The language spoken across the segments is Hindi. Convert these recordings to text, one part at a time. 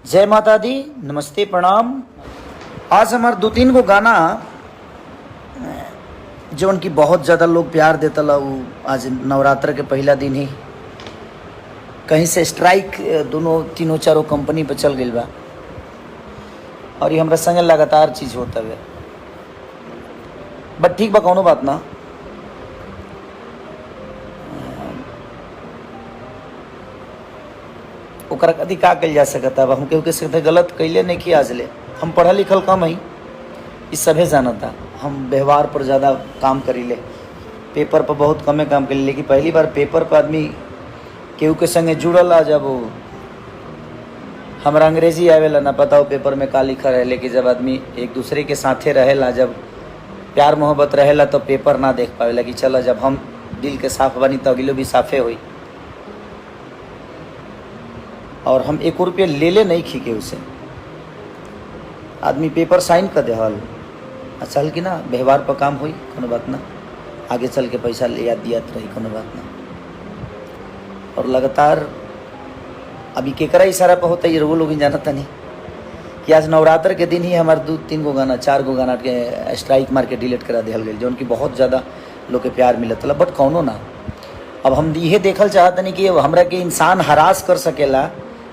जय माता दी, नमस्ते, प्रणाम। आज हमार दो तीन गो गाना जो उनकी बहुत ज़्यादा लोग प्यार देता ला, वो आज नवरात्र के पहला दिन ही कहीं से स्ट्राइक दोनों तीनों चारों कंपनी पे चल गई बा और ये हमरा संगे लगातार चीज़ होता है। बट ठीक बा, कौनो बात ना। ओकरा कदी का कल जा सकता। अब हम केहू के साथ गलत कैले नहीं कि आज ले हम पढ़ा लिखल कम हई, इस सभे जानता। हम व्यवहार पर ज़्यादा काम करीले, पेपर पर बहुत कमे काम करी। लेकिन पहली बार पेपर पर आदमी केहू के संगे जुड़ल आ, जब हमरा अंग्रेजी आवेला ना पता हो पेपर में का लिखा रहे। लेकिन जब आदमी एक दूसरे के साथे रहेला, जब प्यार मोहब्बत रहेला, तो पेपर ना देख पावेला कि चला जब हम दिल के साफ बनी तो अगिलो भी साफे हुई। और हम एक रुपये ले नहीं खी के उसे आदमी पेपर साइन कर दे हल चल कि ना व्यवहार पर काम हुई, कोनो बात ना। आगे चल के पैसा याद दियात रही, कोनो बात ना। और लगातार अभी केकरा इशारा पर होता है, ये वो लोग जानता नहीं कि आज नवरात्र के दिन ही हमारे 2-3 गो गाना 4 गो गाना के स्ट्राइक मार के डिलीट करा दिया गई, जो उनकी बहुत ज़्यादा लोग के प्यार मिलत। बट कौनो ना। अब हम ये देखल चाहते नहीं कि हमरा के इंसान हरास कर सकेला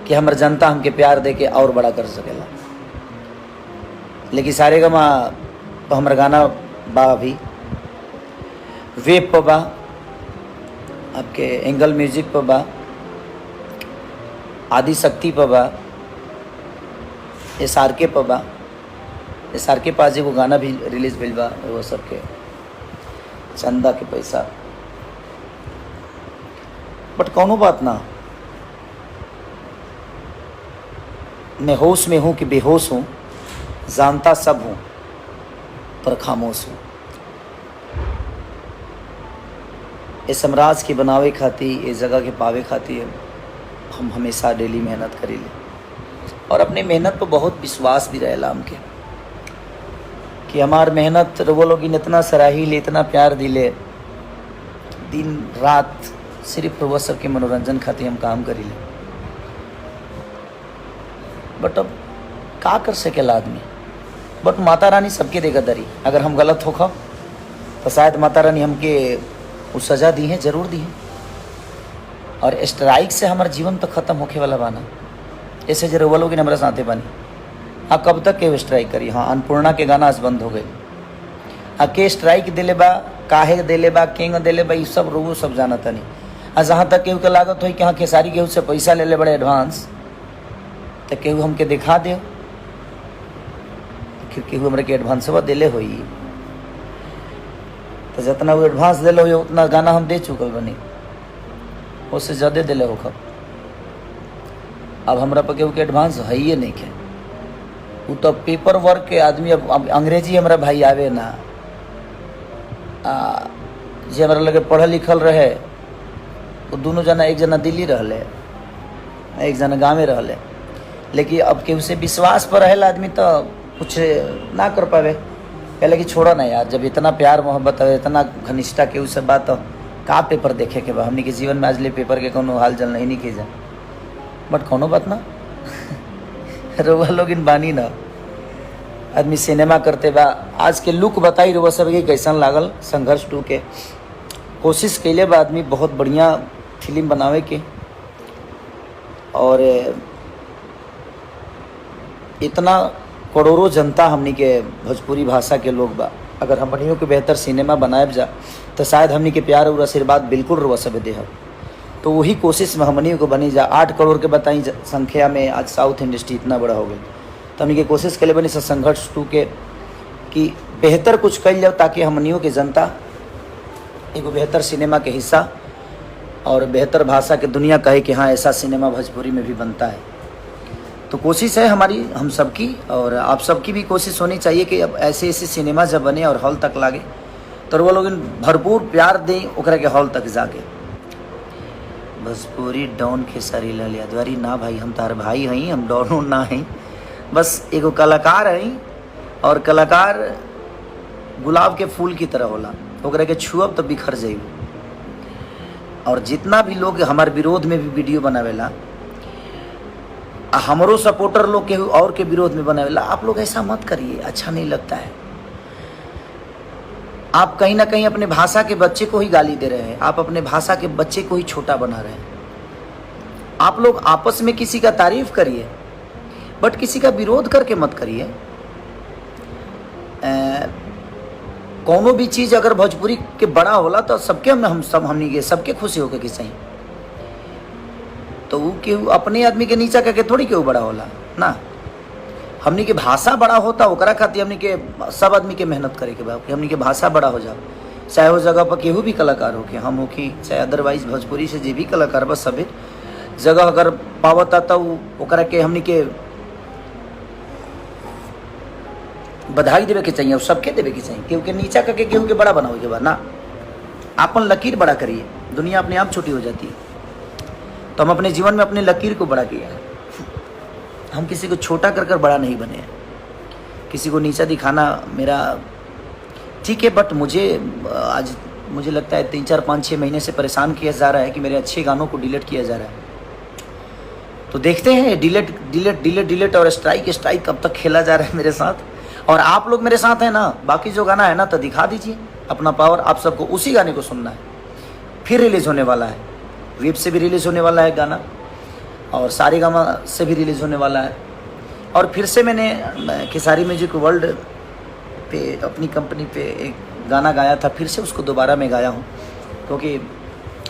कि हमर जनता हमके प्यार दे के और बड़ा कर सकेला। लेकिन सारे गमा तो हमर गाना बा अभी वेब पर बा, आपके एंगल म्यूजिक पर बा, आदि शक्ति पर बा, SRK पर बा। SRK पास एगो गाना भी रिलीज भइल बा, वो सबके चंदा के पैसा। बट कौनो बात ना। मैं होश में हूँ कि बेहोश हूँ, जानता सब हूँ पर खामोश हूँ। इस साम्राज्य के बनावे खातिर, इस जगह के पावे खातिर हम हमेशा डेली मेहनत करीले। और अपनी मेहनत पर बहुत विश्वास भी रहेला हमके कि हमार मेहनत वो लोग इतना सराहीले, इतना प्यार दिले। दिन रात सिर्फ वो सबके मनोरंजन खातिर हम काम करीले। बट अब का कर सकेला आदमी। बट माता रानी सबके देगा दरी। अगर हम गलत हो खब तो शायद माता रानी हमके उस सज़ा दी है, ज़रूर दी है। और स्ट्राइक से हमारा जीवन तो ख़त्म होके वाला बाना। ऐसे जरूर वो लोग हमारे साथे बानी। हाँ, कब तक के स्ट्राइक करी। हाँ, अन्नपूर्णा के गाना आज बंद हो गए। हाँ, के स्ट्राइक दिले बा, काहे दिले बा, केंग दिले बा, ये सब रोगो सब जानता नहीं। आ जहाँ तक केहू के लागत हो कि हाँ खेसारी केहू से पैसा ले ले बड़े एडवांस, तो केहू हमके दिखा दे फिर केहू हमरा के एडवांसवा दिले होई। तो जितना वो एडवांस दिले हो उतना गाना हम दे चुकल बनी, उससे ज़्यादा दिले हो खब। अब हमरा पर केहू के एडवांस है ही नहीं के। वो तो पेपर वर्क के आदमी। अब अंग्रेजी हमरा भाई आवे ना। जे हमरा लगे पढ़ल लिखल रहे, वो दोनों जना, एक जना दिल्ली रहले, एक जना गाँव में रहले। लेकिन अब केहू से विश्वास पर रहेला आदमी तो कुछ ना कर पावे। पहले कि छोड़ा ना यार, जब इतना प्यार मोहब्बत है, इतना घनिष्ठता केहू से बात हो, का पेपर देखे के बा। हमने के जीवन में आज ले पेपर के कोनो हाल जल नहीं की जा। बट कोनो बात ना। रोवा लोग इन बानी ना। आदमी सिनेमा करते बा। आज के लुक बताई रोवा सब के कैसन लागल। संघर्ष 2 के कोशिश कैले बा आदमी बहुत बढ़िया फिल्म बनावे के। और इतना करोड़ों जनता हमनी के भोजपुरी भाषा के लोग बा। अगर हमनियों के बेहतर सिनेमा बनाएब जा तो शायद हमनी के प्यार और आशीर्वाद बिल्कुल रुआ सब देहब। तो वही कोशिश में हमनियों को बनी जा। 8 करोड़ के बताई संख्या में आज साउथ इंडस्ट्री इतना बड़ा हो गई। तो हमनी के कोशिश के लिए बनी संघर्ष 2 के कि बेहतर कुछ कल जाओ, ताकि हमनियों के जनता एगो बेहतर सिनेमा के हिस्सा और बेहतर भाषा के दुनिया कहे कि हाँ ऐसा सिनेमा भोजपुरी में भी बनता है। तो कोशिश है हमारी, हम सबकी और आप सबकी भी कोशिश होनी चाहिए कि अब ऐसे ऐसे सिनेमा जब बने और हॉल तक लागे तो वो लोग भरपूर प्यार दें ओकरा के हॉल तक जाके। भोजपुरी डॉन खेसारी लाल यादवारी ना भाई, हम तार भाई हैं, हम डॉन ना हैं। बस एगो कलाकार हैं और कलाकार गुलाब के फूल की तरह होला, ओकरा के छुअब तो बिखर जाइब। और जितना भी लोग हमारे विरोध में भी वीडियो बनावेला हमरो सपोर्टर लोग के और के विरोध में बनावेला। आप लोग ऐसा मत करिए, अच्छा नहीं लगता है। आप कहीं ना कहीं अपने भाषा के बच्चे को ही गाली दे रहे हैं, आप अपने भाषा के बच्चे को ही छोटा बना रहे हैं। आप लोग आपस में किसी का तारीफ करिए, बट किसी का विरोध करके मत करिए। कोनो भी चीज़ अगर भोजपुरी के बड़ा होला तो सबके हम सब हमनी के सबके खुशी होके कि सही, तो वो केहू अपने आदमी के नीचा करके थोड़ी केहू बड़ा होला ना। हमनी के भाषा बड़ा होता ओकरा खातिर हमनी के सब आदमी के मेहनत करे के बा कि हमनी के भाषा बड़ा हो जाओ। चाहे वो जगह पर केहू भी कलाकार हो के हम हो कि चाहे अदरवाइज भोजपुरी से जे भी कलाकार बस सभी जगह अगर पावता तो ओकरा के हमनी के बधाई देवे के चाहिए और सबके देवे के चाहिए। केहू के नीचा करके केहू के बड़ा बनाओ के बाद ना, आपन लकीर बड़ा करिए, दुनिया अपने आप छोटी हो जाती है। तो हम अपने जीवन में अपने लकीर को बड़ा किया है, हम किसी को छोटा कर कर बड़ा नहीं बने हैं। किसी को नीचा दिखाना मेरा ठीक है, बट आज मुझे लगता है 3, 4, 5, 6 महीने से परेशान किया जा रहा है कि मेरे अच्छे गानों को डिलीट किया जा रहा है। तो देखते हैं डिलीट और स्ट्राइक कब तक खेला जा रहा है मेरे साथ। और आप लोग मेरे साथ हैं ना, बाकी जो गाना है ना तो दिखा दीजिए अपना पावर। आप सबको उसी गाने को सुनना है, फिर रिलीज़ होने वाला है, वेब से भी रिलीज़ होने वाला है गाना और सारेगामा से भी रिलीज़ होने वाला है। और फिर से मैंने खेसारी म्यूजिक वर्ल्ड पे अपनी कंपनी पे एक गाना गाया था, फिर से उसको दोबारा मैं गाया हूँ क्योंकि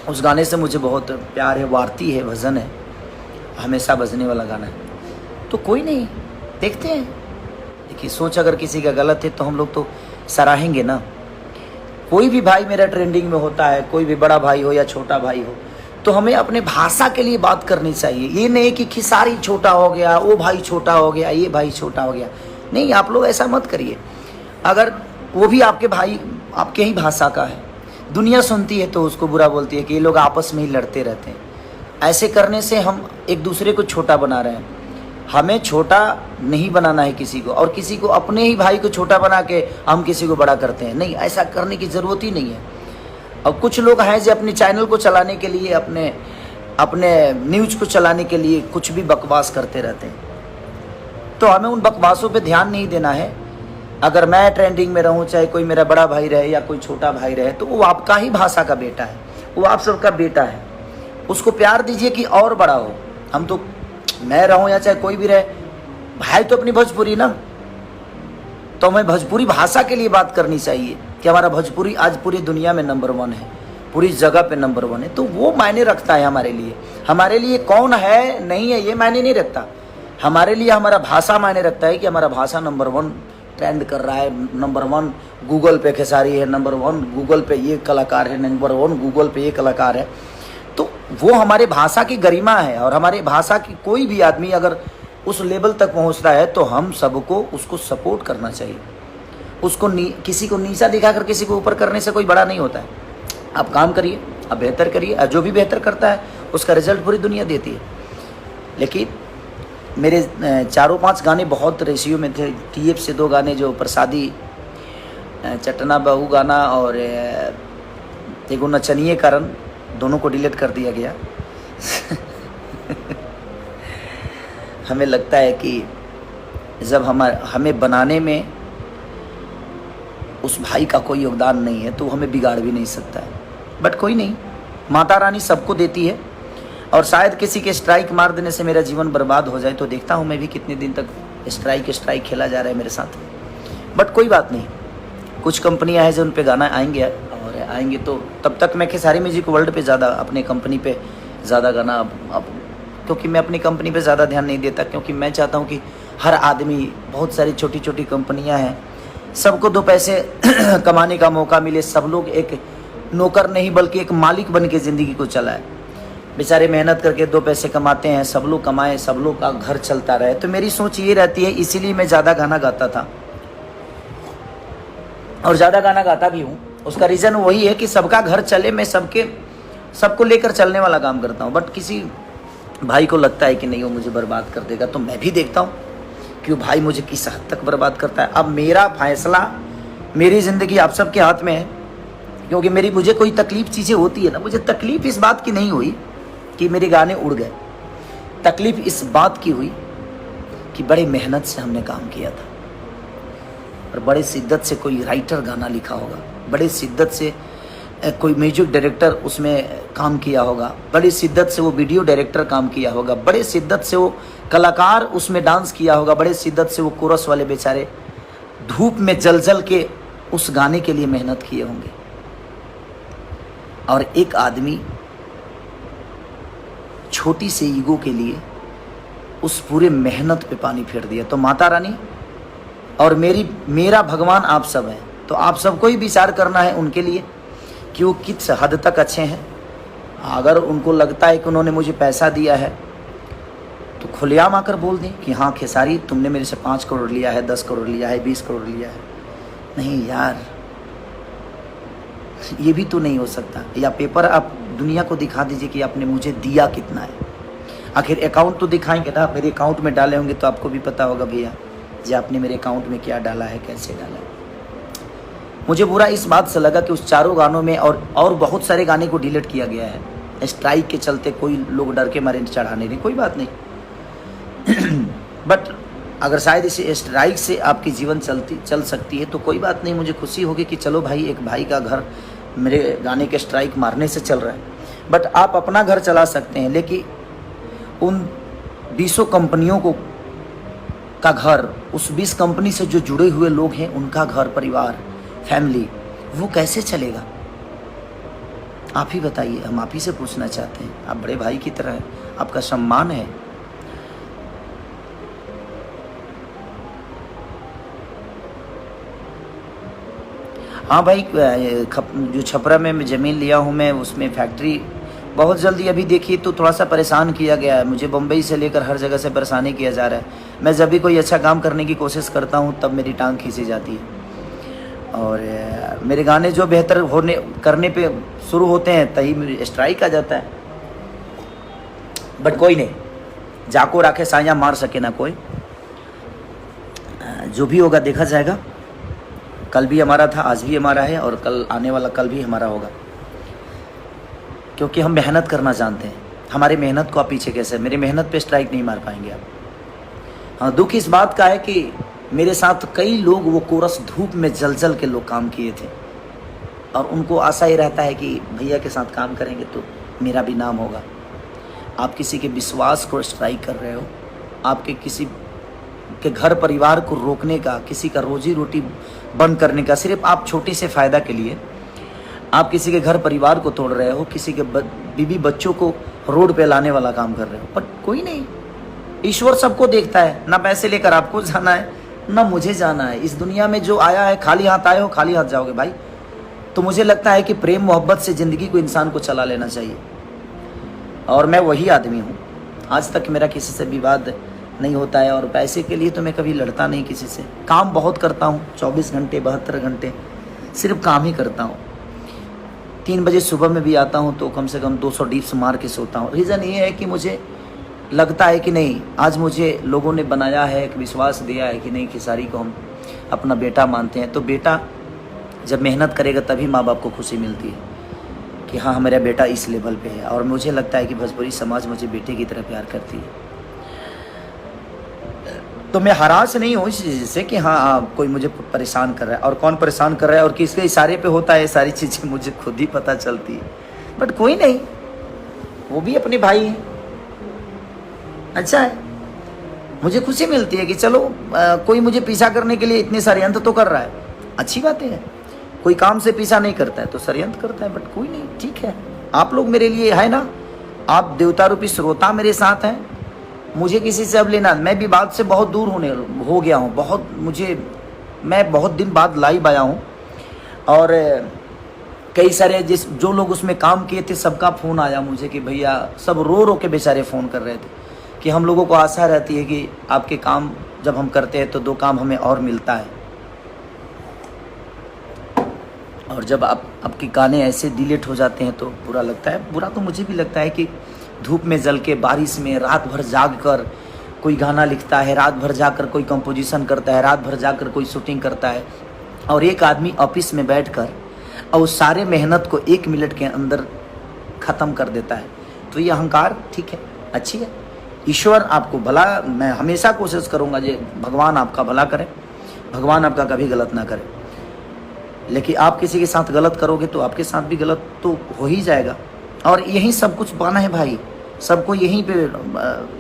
उस गाने से मुझे बहुत प्यार है, वार्ती है, भजन है, हमेशा बजने वाला गाना है। तो कोई नहीं, देखते हैं। देखिए सोच अगर किसी का गलत है तो हम लोग तो सराहेंगे ना। कोई भी भाई मेरा ट्रेंडिंग में होता है, कोई भी बड़ा भाई हो या छोटा भाई हो, तो हमें अपने भाषा के लिए बात करनी चाहिए। ये नहीं कि खेसारी छोटा हो गया, वो भाई छोटा हो गया, ये भाई छोटा हो गया। नहीं, आप लोग ऐसा मत करिए। अगर वो भी आपके भाई आपके ही भाषा का है, दुनिया सुनती है तो उसको बुरा बोलती है कि ये लोग आपस में ही लड़ते रहते हैं। ऐसे करने से हम एक दूसरे को छोटा बना रहे हैं। हमें छोटा नहीं बनाना है किसी को, और किसी को अपने ही भाई को छोटा बना के हम किसी को बड़ा करते हैं। नहीं, ऐसा करने की ज़रूरत ही नहीं है। और कुछ लोग हैं जो अपने चैनल को चलाने के लिए, अपने न्यूज़ को चलाने के लिए कुछ भी बकवास करते रहते हैं। तो हमें उन बकवासों पे ध्यान नहीं देना है। अगर मैं ट्रेंडिंग में रहूं, चाहे कोई मेरा बड़ा भाई रहे या कोई छोटा भाई रहे, तो वो आपका ही भाषा का बेटा है, वो आप सबका बेटा है। उसको प्यार दीजिए कि और बड़ा हो। हम तो, मैं रहूं या चाहे कोई भी रहे, भाई तो अपनी भोजपुरी ना, तो हमें भोजपुरी भाषा के लिए बात करनी चाहिए कि हमारा भोजपुरी आज पूरी दुनिया में नंबर 1 है, पूरी जगह पे नंबर 1 है। तो वो मायने रखता है हमारे लिए। हमारे लिए कौन है नहीं है ये मायने नहीं रखता। हमारे लिए हमारा भाषा मायने रखता है कि हमारा भाषा नंबर 1 ट्रेंड कर रहा है, नंबर 1 गूगल पे खेसारी है, नंबर 1 गूगल पे ये कलाकार है, नंबर 1 गूगल पे ये कलाकार है। तो वो हमारे भाषा की गरिमा है। और हमारे भाषा की कोई भी आदमी अगर उस लेवल तक पहुंचता है तो हम सबको उसको सपोर्ट करना चाहिए। उसको किसी को नीचा दिखाकर किसी को ऊपर करने से कोई बड़ा नहीं होता है। आप काम करिए, आप बेहतर करिए, और जो भी बेहतर करता है उसका रिजल्ट पूरी दुनिया देती है। लेकिन मेरे 4-5 गाने बहुत रेशियो में थे। TF से 2 गाने, जो प्रसादी चटना बहू गाना और एगो नचनिए कारण, दोनों को डिलीट कर दिया गया। हमें लगता है कि जब हमें बनाने में उस भाई का कोई योगदान नहीं है तो हमें बिगाड़ भी नहीं सकता है। बट कोई नहीं, माता रानी सबको देती है। और शायद किसी के स्ट्राइक मार देने से मेरा जीवन बर्बाद हो जाए, तो देखता हूँ मैं भी कितने दिन तक स्ट्राइक खेला जा रहा है मेरे साथ। बट कोई बात नहीं, कुछ कंपनियां हैं जो उन पे गाना आएंगे, और आएंगे तो तब तक मैं खेसारी म्यूजिक वर्ल्ड पे ज़्यादा, अपने कंपनी पे ज़्यादा गाना अब क्योंकि मैं अपनी कंपनी पे ज़्यादा ध्यान नहीं देता, क्योंकि मैं चाहता हूँ कि हर आदमी, बहुत सारी छोटी छोटी कंपनियाँ हैं, सबको 2 पैसे कमाने का मौका मिले। सब लोग एक नौकर नहीं बल्कि एक मालिक बन के ज़िंदगी को चलाए। बेचारे मेहनत करके 2 पैसे कमाते हैं, सब लोग कमाएं, सब लोग का घर चलता रहे। तो मेरी सोच ये रहती है, इसीलिए मैं ज़्यादा गाना गाता था और ज़्यादा गाना गाता भी हूँ। उसका रीज़न वही है कि सबका घर चले, मैं सबको लेकर चलने वाला काम करता हूँ। बट किसी भाई को लगता है कि नहीं, वो मुझे बर्बाद कर देगा, तो मैं भी देखता हूँ कि वो भाई मुझे किस हद तक बर्बाद करता है। अब मेरा फैसला, मेरी ज़िंदगी आप सबके हाथ में है। क्योंकि मुझे कोई तकलीफ़ चीज़ें होती है ना, मुझे तकलीफ़ इस बात की नहीं हुई कि मेरे गाने उड़ गए। तकलीफ इस बात की हुई कि बड़े मेहनत से हमने काम किया था और बड़े शिद्दत से कोई राइटर गाना लिखा होगा, बड़े शिद्दत से कोई म्यूजिक डायरेक्टर उसमें काम किया होगा, बड़ी शिद्दत से वो वीडियो डायरेक्टर काम किया होगा, बड़े शिद्दत से वो कलाकार उसमें डांस किया होगा, बड़े शिद्दत से वो कोरस वाले बेचारे धूप में जल जल के उस गाने के लिए मेहनत किए होंगे। और एक आदमी छोटी से ईगो के लिए उस पूरे मेहनत पे पानी फेर दिया। तो माता रानी और मेरा भगवान आप सब हैं, तो आप सबको ही विचार करना है उनके लिए कि वो किस हद तक अच्छे हैं। अगर उनको लगता है कि उन्होंने मुझे पैसा दिया है तो खुलेआम आकर बोल दें कि हाँ खेसारी तुमने मेरे से 5 करोड़ लिया है, 10 करोड़ लिया है, 20 करोड़ लिया है। नहीं यार, ये भी तो नहीं हो सकता। या पेपर आप दुनिया को दिखा दीजिए कि आपने मुझे दिया कितना है। आखिर अकाउंट तो दिखाएंगे ना, मेरे अकाउंट में डाले होंगे तो आपको भी पता होगा भैया जी आपने मेरे अकाउंट में क्या डाला है, कैसे डाला है। मुझे बुरा इस बात से लगा कि उस चारों गानों में और बहुत सारे गाने को डिलीट किया गया है स्ट्राइक के चलते। कोई लोग डर के मारे चढ़ाने नहीं, कोई बात नहीं बट अगर शायद इसे स्ट्राइक से आपकी जीवन चल सकती है तो कोई बात नहीं। मुझे खुशी होगी कि चलो भाई एक भाई का घर मेरे गाने के स्ट्राइक मारने से चल रहा है। बट आप अपना घर चला सकते हैं, लेकिन उन 20 कंपनियों को का घर, उस 20 कंपनी से जो जुड़े हुए लोग हैं उनका घर परिवार फैमिली, वो कैसे चलेगा? आप ही बताइए। हम आप ही से पूछना चाहते हैं। आप बड़े भाई की तरह हैं, आपका सम्मान है। हाँ भाई, जो छपरा में ज़मीन लिया हूँ मैं, उसमें फैक्ट्री बहुत जल्दी अभी देखिए तो थोड़ा सा परेशान किया गया है। मुझे बम्बई से लेकर हर जगह से परेशानी किया जा रहा है। मैं जब भी कोई अच्छा काम करने की कोशिश करता हूँ तब मेरी टांग खींची जाती है। और मेरे गाने जो बेहतर करने पे शुरू होते हैं तभी स्ट्राइक आ जाता है। बट कोई नहीं, जाको राखे साया मार सके ना कोई। जो भी होगा देखा जाएगा। कल भी हमारा था, आज भी हमारा है और कल आने वाला कल भी हमारा होगा, क्योंकि हम मेहनत करना जानते हैं। हमारी मेहनत को आप पीछे कैसे, मेरी मेहनत पे स्ट्राइक नहीं मार पाएंगे आप। हाँ, दुख इस बात का है कि मेरे साथ कई लोग वो कोरस धूप में जल जल के लोग काम किए थे और उनको आशा ही रहता है कि भैया के साथ काम करेंगे तो मेरा भी नाम होगा। आप किसी के विश्वास को स्ट्राइक कर रहे हो, आपके किसी के घर परिवार को रोकने का, किसी का रोजी रोटी बंद करने का, सिर्फ आप छोटे से फ़ायदा के लिए आप किसी के घर परिवार को तोड़ रहे हो, किसी के बीवी बच्चों को रोड पे लाने वाला काम कर रहे हो। पर कोई नहीं, ईश्वर सबको देखता है। ना पैसे लेकर आपको जाना है ना मुझे जाना है। इस दुनिया में जो आया है खाली हाथ आए हो खाली हाथ जाओगे भाई। तो मुझे लगता है कि प्रेम मोहब्बत से ज़िंदगी को इंसान को चला लेना चाहिए और मैं वही आदमी हूँ। आज तक मेरा किसी से विवाद नहीं होता है और पैसे के लिए तो मैं कभी लड़ता नहीं किसी से। काम बहुत करता हूँ, 24 घंटे 72 घंटे सिर्फ काम ही करता हूँ। 3 बजे सुबह में भी आता हूँ तो कम से कम 200 डिप्स मार के सोता हूँ। रीज़न ये है कि मुझे लगता है कि नहीं, आज मुझे लोगों ने बनाया है, एक विश्वास दिया है कि नहीं खेसारी को हम अपना बेटा मानते हैं। तो बेटा जब मेहनत करेगा तभी माँ बाप को खुशी मिलती है कि हाँ मेरा बेटा इस लेवल पे है। और मुझे लगता है कि भोजपुरी समाज मुझे बेटे की तरह प्यार करती है। तो मैं हरास नहीं हूँ इस चीज़ से कि हाँ कोई मुझे परेशान कर रहा है, और कौन परेशान कर रहा है और किसके इशारे पे होता है, सारी चीज़ें मुझे खुद ही पता चलती है। बट कोई नहीं, वो भी अपने भाई हैं, अच्छा है। मुझे खुशी मिलती है कि चलो कोई मुझे पीछा करने के लिए इतने षड्यंत्र तो कर रहा है, अच्छी बात है। कोई काम से पीछा नहीं करता है तो षड्यंत्र करता है, बट कोई नहीं, ठीक है। आप लोग मेरे लिए है ना, आप देवता रूपी श्रोता मेरे साथ हैं। मुझे किसी से अब लेना, मैं भी बात से बहुत दूर हो गया हूँ। मैं बहुत दिन बाद लाइव आया हूँ और कई सारे जो लोग उसमें काम किए थे सबका फ़ोन आया मुझे कि भैया, सब रो रो के बेचारे फ़ोन कर रहे थे कि हम लोगों को आशा रहती है कि आपके काम जब हम करते हैं तो 2 काम हमें और मिलता है। और जब आपके गाने ऐसे डिलीट हो जाते हैं तो बुरा लगता है। बुरा तो मुझे भी लगता है कि धूप में जल के, बारिश में रात भर जाग कर कोई गाना लिखता है, रात भर जाकर कोई कंपोजिशन करता है, रात भर जाकर कोई शूटिंग करता है, और एक आदमी ऑफिस में बैठकर और उस सारे मेहनत को 1 मिनट के अंदर ख़त्म कर देता है। तो ये अहंकार ठीक है, अच्छी है, ईश्वर आपको भला, मैं हमेशा कोशिश करूँगा जे भगवान आपका भला करे, भगवान आपका कभी गलत ना करे। लेकिन आप किसी के साथ गलत करोगे तो आपके साथ भी गलत तो हो ही जाएगा। और यही सब कुछ पाना है भाई, सबको यहीं पे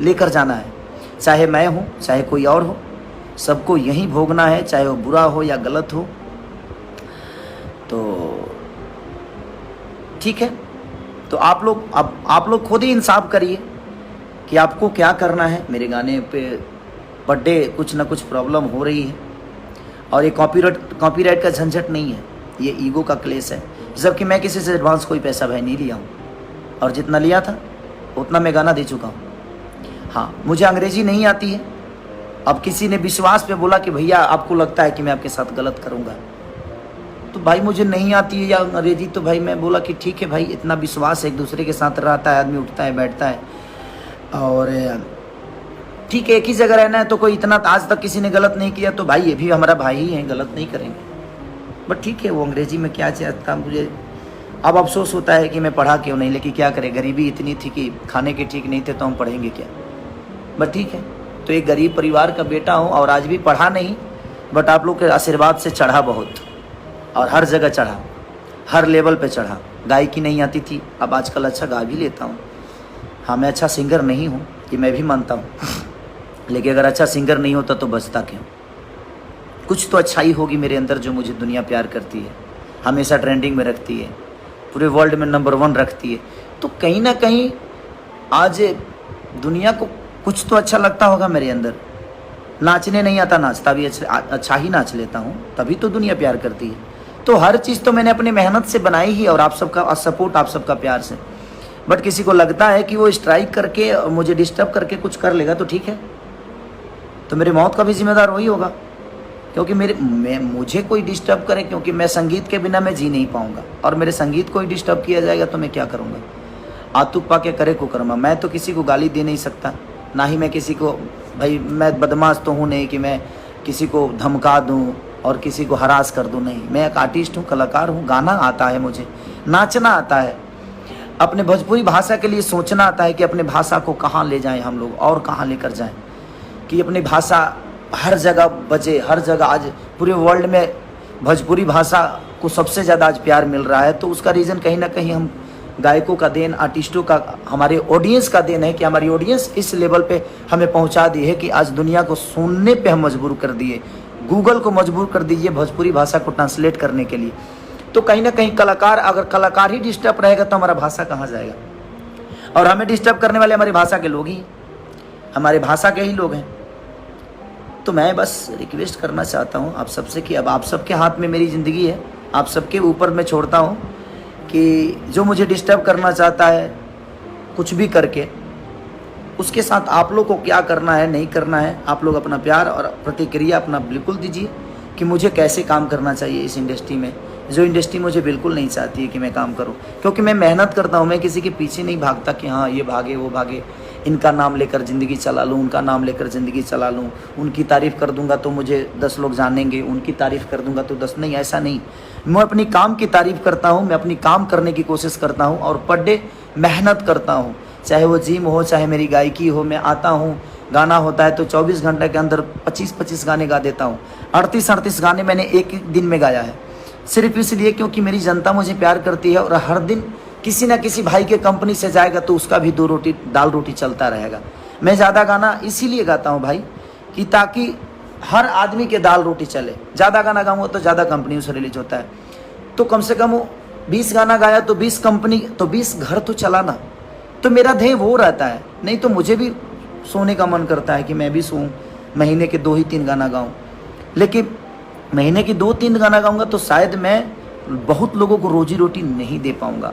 लेकर जाना है, चाहे मैं हूँ चाहे कोई और हो, सबको यहीं भोगना है, चाहे वो बुरा हो या गलत हो। तो ठीक है, तो आप लोग खुद ही इंसाफ करिए कि आपको क्या करना है। मेरे गाने पे पर डे कुछ ना कुछ प्रॉब्लम हो रही है, और ये कॉपीराइट का झंझट नहीं है, ये ईगो का क्लेश है। जबकि मैं किसी से एडवांस कोई पैसा भाई नहीं लिया हूँ, और जितना लिया था उतना मैं गाना दे चुका हूँ। हाँ, मुझे अंग्रेजी नहीं आती है। अब किसी ने विश्वास पे बोला कि भैया आपको लगता है कि मैं आपके साथ गलत करूँगा, तो भाई मुझे नहीं आती है या अंग्रेजी, तो भाई मैं बोला कि ठीक है भाई, इतना विश्वास एक दूसरे के साथ रहता है, आदमी उठता है बैठता है, और ठीक है एक ही जगह रहना है, तो कोई इतना आज तक किसी ने गलत नहीं किया, तो भाई ये भी हमारा भाई ही है, गलत नहीं करेंगे। बट ठीक है, वो अंग्रेजी में क्या चाहता, मुझे अब अफसोस होता है कि मैं पढ़ा क्यों नहीं, लेकिन क्या करें, गरीबी इतनी थी कि खाने के ठीक नहीं थे, तो हम पढ़ेंगे क्या। बट ठीक है, तो एक गरीब परिवार का बेटा हूँ, और आज भी पढ़ा नहीं, बट आप लोग के आशीर्वाद से चढ़ा बहुत, और हर जगह चढ़ा, हर लेवल पे चढ़ा। गायकी नहीं आती थी, अब आजकल अच्छा गा भी लेता हूँ। हाँ, मैं अच्छा सिंगर नहीं हूँ, ये मैं भी मानता हूँ, लेकिन अगर अच्छा सिंगर नहीं होता तो बचता क्यों। कुछ तो अच्छाई होगी मेरे अंदर जो मुझे दुनिया प्यार करती है, हमेशा ट्रेंडिंग में रखती है, पूरे वर्ल्ड में नंबर 1 रखती है। तो कहीं ना कहीं आज दुनिया को कुछ तो अच्छा लगता होगा मेरे अंदर। नाचने नहीं आता, नाचता भी अच्छा ही नाच लेता हूँ, तभी तो दुनिया प्यार करती है। तो हर चीज़ तो मैंने अपनी मेहनत से बनाई ही, और आप सबका सपोर्ट, आप सबका प्यार से। बट किसी को लगता है कि वो स्ट्राइक करके मुझे डिस्टर्ब करके कुछ कर लेगा तो ठीक है, तो मेरी मौत का भी जिम्मेदार वही होगा, क्योंकि मुझे कोई डिस्टर्ब करे, क्योंकि मैं संगीत के बिना मैं जी नहीं पाऊंगा, और मेरे संगीत को ही डिस्टर्ब किया जाएगा तो मैं क्या करूंगा। आतुक पा के करे को कर्मा। मैं तो किसी को गाली दे नहीं सकता, ना ही मैं किसी को, भाई मैं बदमाश तो हूँ नहीं कि मैं किसी को धमका दूँ और किसी को हरास कर दूँ, नहीं। मैं एक आर्टिस्ट हूँ, कलाकार हूँ, गाना आता है मुझे, नाचना आता है, अपने भोजपुरी भाषा के लिए सोचना आता है कि अपने भाषा को कहाँ ले जाएं हम लोग, और कहाँ लेकर जाएं, कि अपनी भाषा हर जगह बचे, हर जगह। आज पूरे वर्ल्ड में भोजपुरी भाषा को सबसे ज़्यादा आज प्यार मिल रहा है, तो उसका रीज़न कहीं ना कहीं हम गायकों का देन, आर्टिस्टों का, हमारे ऑडियंस का देन है कि हमारी ऑडियंस इस लेवल पे हमें पहुंचा दी है कि आज दुनिया को सुनने पे हम मजबूर कर दिए, गूगल को मजबूर कर दीजिए भोजपुरी भाषा को ट्रांसलेट करने के लिए। तो कहीं ना कहीं कलाकार, अगर कलाकार ही डिस्टर्ब रहेगा तो हमारा भाषा कहाँ जाएगा। और हमें डिस्टर्ब करने वाले हमारी भाषा के लोग ही, हमारे भाषा के ही लोग हैं। तो मैं बस रिक्वेस्ट करना चाहता हूँ आप सबसे कि अब आप सबके हाथ में मेरी ज़िंदगी है, आप सबके ऊपर मैं छोड़ता हूँ कि जो मुझे डिस्टर्ब करना चाहता है कुछ भी करके, उसके साथ आप लोग को क्या करना है नहीं करना है, आप लोग अपना प्यार और प्रतिक्रिया अपना बिल्कुल दीजिए कि मुझे कैसे काम करना चाहिए इस इंडस्ट्री में, जो इंडस्ट्री मुझे बिल्कुल नहीं चाहती है कि मैं काम करूं। क्योंकि मैं मेहनत करता हूं, मैं किसी के पीछे नहीं भागता कि हाँ ये भागे वो भागे, इनका नाम लेकर ज़िंदगी चला लूँ, उनका नाम लेकर ज़िंदगी चला लूँ, उनकी तारीफ़ कर दूंगा तो मुझे 10 लोग जानेंगे, उनकी तारीफ़ कर दूंगा तो 10 नहीं, ऐसा नहीं। मैं अपनी काम की तारीफ़ करता हूँ, मैं अपनी काम करने की कोशिश करता हूँ और पर डे मेहनत करता हूँ, चाहे वो जिम हो चाहे मेरी गायकी हो। मैं आता हूँ, गाना होता है तो 24 घंटे के अंदर 25-25 गाने गा देता हूँ। 38-38 गाने मैंने एक दिन में गाया है, सिर्फ इसलिए क्योंकि मेरी जनता मुझे प्यार करती है। और हर दिन किसी ना किसी भाई के कंपनी से जाएगा तो उसका भी 2 रोटी दाल रोटी चलता रहेगा। मैं ज़्यादा गाना इसीलिए गाता हूँ भाई कि ताकि हर आदमी के दाल रोटी चले। ज़्यादा गाना गाऊंगा तो ज़्यादा कंपनियों से रिलीज होता है, तो कम से कम 20 गाना गाया तो 20 कंपनी, तो 20 घर तो चलाना। तो मेरा ध्येय वो रहता है, नहीं तो मुझे भी सोने का मन करता है कि मैं भी सोऊं, महीने के 2 ही 3 गाना गाऊं। लेकिन महीने की 2-3 गाना गाऊंगा तो शायद मैं बहुत लोगों को रोजी रोटी नहीं दे पाऊंगा।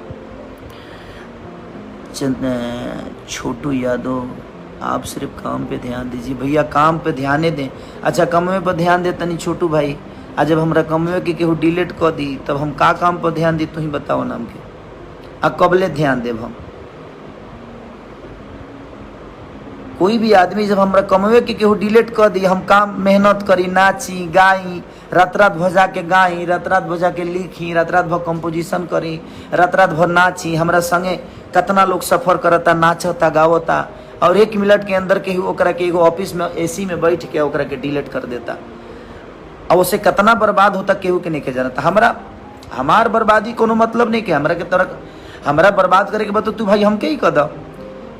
छोटू यादव, आप सिर्फ काम पे ध्यान दीजिए। भैया काम पे ध्यान दें, अच्छा कमवे पर ध्यान देता नहीं छोटू भाई। आज जब हमरा कमवे के केहू डिलीट कर दी तब हम का काम पर ध्यान दी, तू ही बताओ नाम के। अब कबले ध्यान देव हम, कोई भी आदमी जब हमरा कमवे के केहू डिलीट कर दी, हम काम मेहनत करी, नाची गाई, रात रात भर जाके गाई, रात रात भर जाके लिखी, रात रात भर कंपोजिशन करी, रात रात भर नाची। हमरा संगे कितना लोग सफ़र करता, नाचता, गावता। और 1 मिनट के अंदर केहू ओकरा के एगो ऑफिस में एसी में बैठ के ओकरा के डिलीट कर देता। और उसे कितना बर्बाद होता केहू के नहीं के जानता। हमार बर्बादी कोनो मतलब नहीं के हमरा के तरह हमरा बर्बाद करे के बाद तो तू भाई हमके ही कद,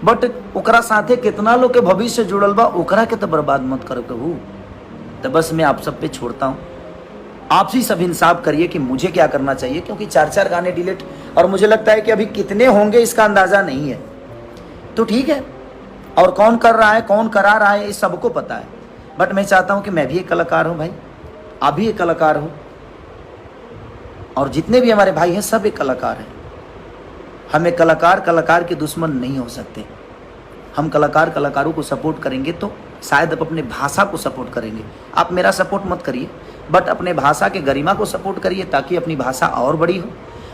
बट ओकरा साथे कितना लोग के भविष्य जुड़ल बा ओकरा के तो बर्बाद मत कर कहू। तो बस मैं आप सब पे छोड़ता हूँ, आप ही सब इंसाफ करिए कि मुझे क्या करना चाहिए, क्योंकि 4-4 गाने डिलीट, और मुझे लगता है कि अभी कितने होंगे इसका अंदाजा नहीं है। तो ठीक है, और कौन कर रहा है कौन करा रहा है ये सबको पता है, बट मैं चाहता हूँ कि मैं भी एक कलाकार हूँ भाई, आप भी एक कलाकार हो, और जितने भी हमारे भाई हैं सब एक कलाकार हैं। हमें कलाकार के दुश्मन नहीं हो सकते। हम कलाकारों को सपोर्ट करेंगे तो शायद आप अपने भाषा को सपोर्ट करेंगे। आप मेरा सपोर्ट मत करिए, बट अपने भाषा के गरिमा को सपोर्ट करिए, ताकि अपनी भाषा और बड़ी हो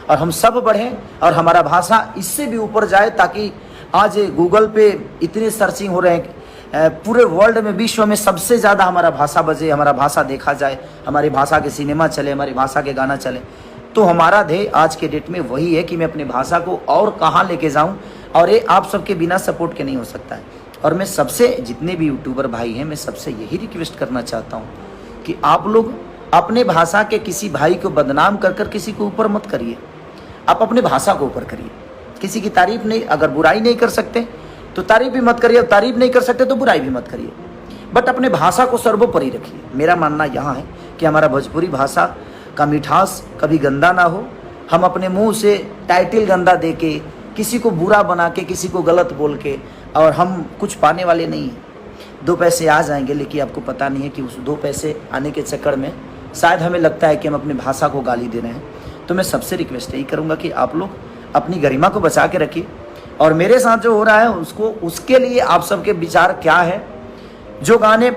और हम सब बढ़ें और हमारा भाषा इससे भी ऊपर जाए, ताकि आज गूगल पे इतने सर्चिंग हो रहे हैं, पूरे वर्ल्ड में विश्व में सबसे ज़्यादा हमारा भाषा बजे, हमारा भाषा देखा जाए, हमारी भाषा के सिनेमा चले, हमारी भाषा के गाना चले। तो हमारा ध्येय आज के डेट में वही है कि मैं अपनी भाषा को और कहाँ लेके जाऊँ, और ये आप सबके बिना सपोर्ट के नहीं हो सकता है। और मैं सबसे, जितने भी यूट्यूबर भाई हैं, मैं सबसे यही रिक्वेस्ट करना चाहता हूँ कि आप लोग अपने भाषा के किसी भाई को बदनाम कर कर किसी को ऊपर मत करिए, आप अपने भाषा को ऊपर करिए। किसी की तारीफ नहीं, अगर बुराई नहीं कर सकते तो तारीफ भी मत करिए, तारीफ नहीं कर सकते तो बुराई भी मत करिए, बट अपने भाषा को सर्वोपरि रखिए। मेरा मानना यहाँ है कि हमारा भोजपुरी भाषा का मिठास कभी गंदा ना हो। हम अपने मुंह से टाइटल गंदा दे के, किसी को बुरा बना के, किसी को गलत बोल के, और हम कुछ पाने वाले नहीं हैं। 2 पैसे आ जाएंगे, लेकिन आपको पता नहीं है कि उस 2 पैसे आने के चक्कर में शायद हमें लगता है कि हम अपनी भाषा को गाली दे रहे हैं। तो मैं सबसे रिक्वेस्ट यही करूँगा कि आप लोग अपनी गरिमा को बचा के रखिए, और मेरे साथ जो हो रहा है उसके लिए आप सबके विचार क्या है। जो गाने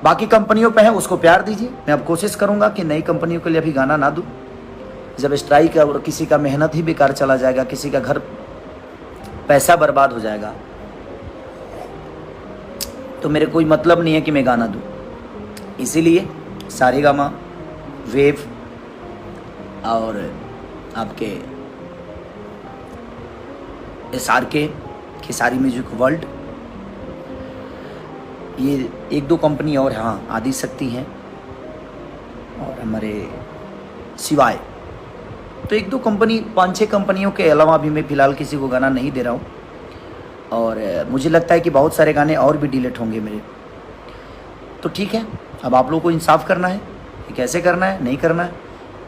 बाकी कंपनियों पे हैं उसको प्यार दीजिए। मैं अब कोशिश करूंगा कि नई कंपनियों के लिए अभी गाना ना दूं। जब स्ट्राइक है और किसी का मेहनत ही बेकार चला जाएगा, किसी का घर पैसा बर्बाद हो जाएगा, तो मेरे कोई मतलब नहीं है कि मैं गाना दूं। इसीलिए सारेगामा, वेव और आपके SRK खेसारी म्यूजिक वर्ल्ड, ये 1-2 कंपनी और, हाँ आदिशक्ति हैं और हमारे सिवाय, तो 1-2 कंपनी, 5-6 कंपनियों के अलावा भी मैं फ़िलहाल किसी को गाना नहीं दे रहा हूँ। और मुझे लगता है कि बहुत सारे गाने और भी डिलीट होंगे मेरे। तो ठीक है, अब आप लोगों को इंसाफ करना है कि कैसे करना है, नहीं करना है,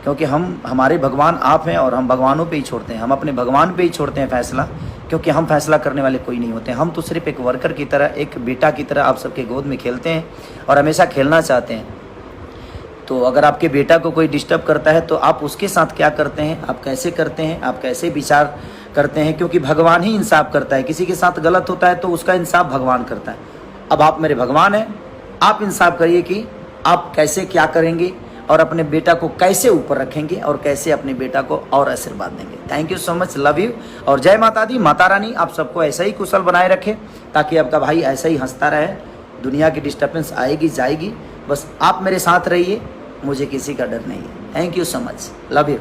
क्योंकि हमारे भगवान आप हैं और हम भगवानों पे ही छोड़ते हैं, हम अपने भगवान पे ही छोड़ते हैं फैसला, क्योंकि हम फैसला करने वाले कोई नहीं होते। हम तो सिर्फ एक वर्कर की तरह, एक बेटा की तरह आप सबके गोद में खेलते हैं और हमेशा खेलना चाहते हैं। तो अगर आपके बेटा को कोई डिस्टर्ब करता है तो आप उसके साथ क्या करते हैं, आप कैसे करते हैं, आप कैसे विचार करते हैं, क्योंकि भगवान ही इंसाफ करता है। किसी के साथ गलत होता है तो उसका इंसाफ भगवान करता है। अब आप मेरे भगवान हैं, आप इंसाफ करिए कि आप कैसे क्या करेंगे और अपने बेटा को कैसे ऊपर रखेंगे और कैसे अपने बेटा को और आशीर्वाद देंगे। Thank you so much, love you, और जय माता दी। माता रानी आप सबको ऐसा ही कुशल बनाए रखे, ताकि आपका भाई ऐसा ही हंसता रहे। दुनिया की डिस्टर्बेंस आएगी जाएगी, बस आप मेरे साथ रहिए, मुझे किसी का डर नहीं है। Thank you so much, love you.